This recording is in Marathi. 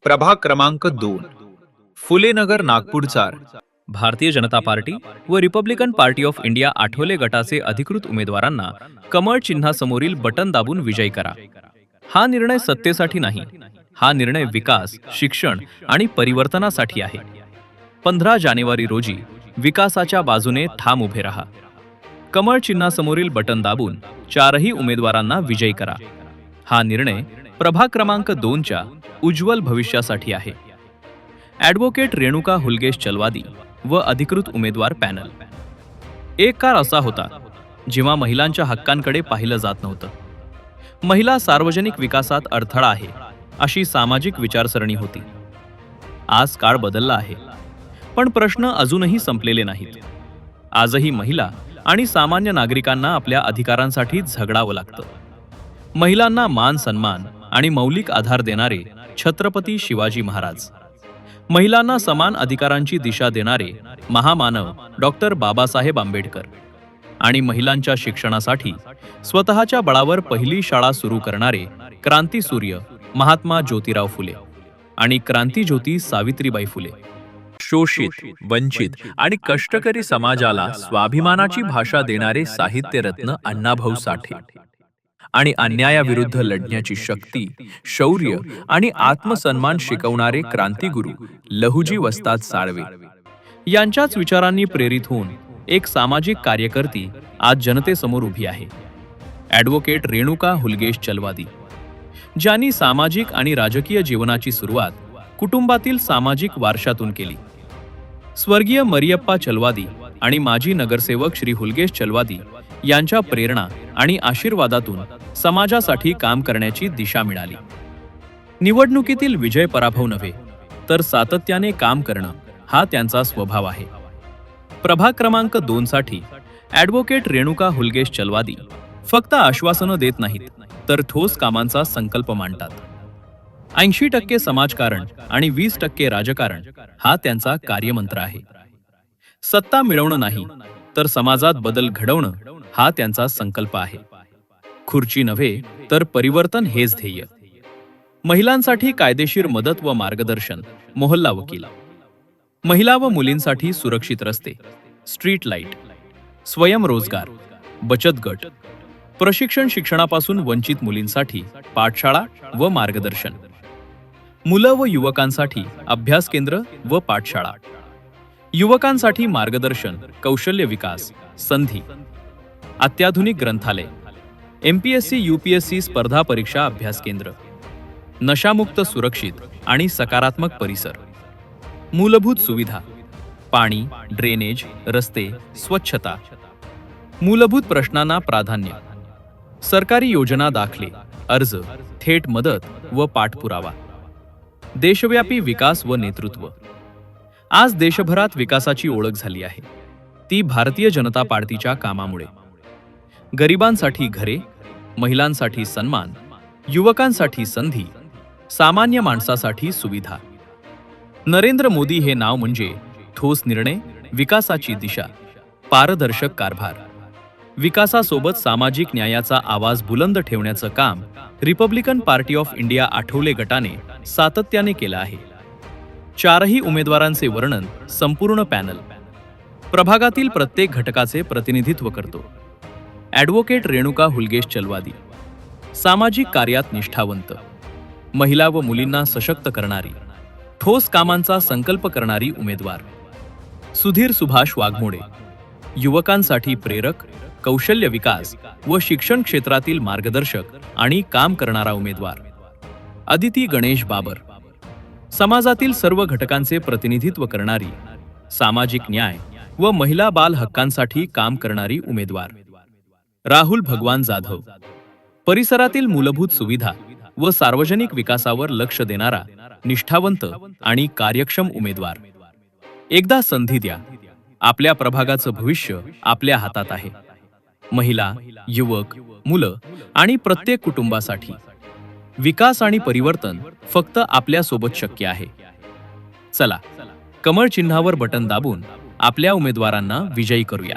प्रभाग क्रमांक 2, फुलेनगर, नागपूर 4. भारतीय जनता पार्टी व Republican party of India Athawale गटाचे अधिकृत उमेदवारांना कमळ चिन्हासमोरील बटन दाबून विजयी करा. हा निर्णय सत्तेसाठी नाही, हा निर्णय विकास, शिक्षण आणि परिवर्तनासाठी आहे. 15 जानेवारी रोजी विकासाच्या बाजूने ठाम उभे राहा. कमळ चिन्हासमोरील बटन दाबून चारही उमेदवारांना विजयी करा. हा निर्णय प्रभाग क्रमांक 2च्या उज्ज्वल भविष्यासाठी आहे. ॲडव्होकेट रेणुका हुलगेश चलवादी व अधिकृत उमेदवार पॅनल. एक काळ असा होता जेव्हा महिलांच्या हक्कांकडे पाहिलं जात नव्हतं. महिला सार्वजनिक विकासात अडथळा आहे अशी सामाजिक विचारसरणी होती. आज काळ बदलला आहे, पण प्रश्न अजूनही संपलेले नाहीत. आजही महिला आणि सामान्य नागरिकांना आपल्या अधिकारांसाठी झगडावं लागतं. महिलांना मान सन्मान आणि मौलिक आधार देणारे छत्रपती शिवाजी महाराज, महिलांना समान अधिकारांची दिशा देणारे महामानव डॉक्टर बाबासाहेब आंबेडकर आणि महिलांच्या शिक्षणासाठी स्वतःच्या बळावर पहिली शाळा सुरू करणारे क्रांतीसूर्य महात्मा ज्योतिराव फुले आणि क्रांतीज्योती सावित्रीबाई फुले. शोषित, वंचित आणि कष्टकरी समाजाला स्वाभिमानाची भाषा देणारे साहित्यरत्न अण्णाभाऊ साठे आणि अन्यायाविरुद्ध लढण्याची शक्ती, शौर्य आणि आत्मसन्मान शिकवणारे क्रांतिगुरू लहुजी वस्ताद साळवे यांच्याच विचारांनी प्रेरित होऊन एक सामाजिक कार्यकर्ती आज जनतेसमोर उभी आहे. ॲडव्होकेट रेणुका हुलगेश चलवादी, ज्यांनी सामाजिक आणि राजकीय जीवनाची सुरुवात कुटुंबातील सामाजिक वारशातून केली. स्वर्गीय मरियप्पा चलवादी आणि माजी नगरसेवक श्री हुलगेश चलवादी यांच्या प्रेरणा आणि आशीर्वादातून समाजासाठी काम करण्याची दिशा मिळाली. निवडणुकीतील विजय पराभव नव्हे, तर सातत्याने काम करणं हा त्यांचा स्वभाव आहे. प्रभाग क्रमांक 2 साठी ॲडव्होकेट रेणुका हुलगेश चलवादी फक्त आश्वासनं देत नाहीत, तर ठोस कामांचा संकल्प मांडतात. 80% समाजकारण आणि 20% राजकारण हा त्यांचा कार्यमंत्र आहे. सत्ता मिळवणं नाही, तर समाजात बदल घडवणं हा त्यांचा संकल्प आहे. खुर्ची नव्हे, तर परिवर्तन हेच ध्येय. महिलांसाठी कायदेशीर मदत व मार्गदर्शन मोहल्ला वकील, महिला व मुलींसाठी सुरक्षित रस्ते, स्ट्रीट लाईट, स्वयंरोजगार, बचत गट, प्रशिक्षण, शिक्षणापासून वंचित मुलींसाठी पाठशाळा व मार्गदर्शन, मुलं व युवकांसाठी अभ्यास केंद्र व पाठशाळा, युवकांसाठी मार्गदर्शन, कौशल्य विकास, संधी, अत्याधुनिक ग्रंथालय, MPSC UPSC स्पर्धा परीक्षा अभ्यास केंद्र, नशामुक्त, सुरक्षित आणि सकारात्मक परिसर, मूलभूत सुविधा, पाणी, ड्रेनेज, रस्ते, स्वच्छता, मूलभूत प्रश्नांना प्राधान्य, सरकारी योजना, दाखले, अर्ज, थेट मदत व पाठपुरावा, देशव्यापी विकास व नेतृत्व. आज देशभरात विकासाची ओळख झाली आहे, ती भारतीय जनता पार्टीच्या कामामुळे. गरिबांसाठी घरे, महिलांसाठी सन्मान, युवकांसाठी संधी, सामान्य माणसासाठी सुविधा. नरेंद्र मोदी हे नाव म्हणजे ठोस निर्णय, विकासाची दिशा, पारदर्शक कारभार. विकासासोबत सामाजिक न्यायाचा आवाज बुलंद ठेवण्याचं काम Republican party of India Athawale गटाने सातत्याने केलं आहे. चारही उमेदवारांचे वर्णन संपूर्ण पॅनल प्रभागातील प्रत्येक घटकाचे प्रतिनिधित्व करतो. ॲडव्होकेट रेणुका हुलगेश चलवादी, सामाजिक कार्यात निष्ठावंत, महिला व मुलींना सशक्त करणारी, ठोस कामांचा संकल्प करणारी उमेदवार. सुधीर सुभाष वाघमोडे, युवकांसाठी प्रेरक, कौशल्य विकास व शिक्षण क्षेत्रातील मार्गदर्शक आणि काम करणारा उमेदवार. अदिती गणेश बाबर, समाजातील सर्व घटकांचे प्रतिनिधित्व करणारी, सामाजिक न्याय व महिला बाल हक्कांसाठी काम करणारी उमेदवार. राहुल भगवान जाधव, परिसरातील मूलभूत सुविधा व सार्वजनिक विकासावर लक्ष देणारा निष्ठावंत आणि कार्यक्षम उमेदवार. एकदा संधी द्या, आपल्या प्रभागाचं भविष्य आपल्या हातात आहे. महिला, युवक, मुलं आणि प्रत्येक कुटुंबासाठी विकास आणि परिवर्तन फक्त आपल्या सोबत शक्य आहे. चला, कमळ चिन्हावर बटन दाबून आपल्या उमेदवारांना विजयी करूया.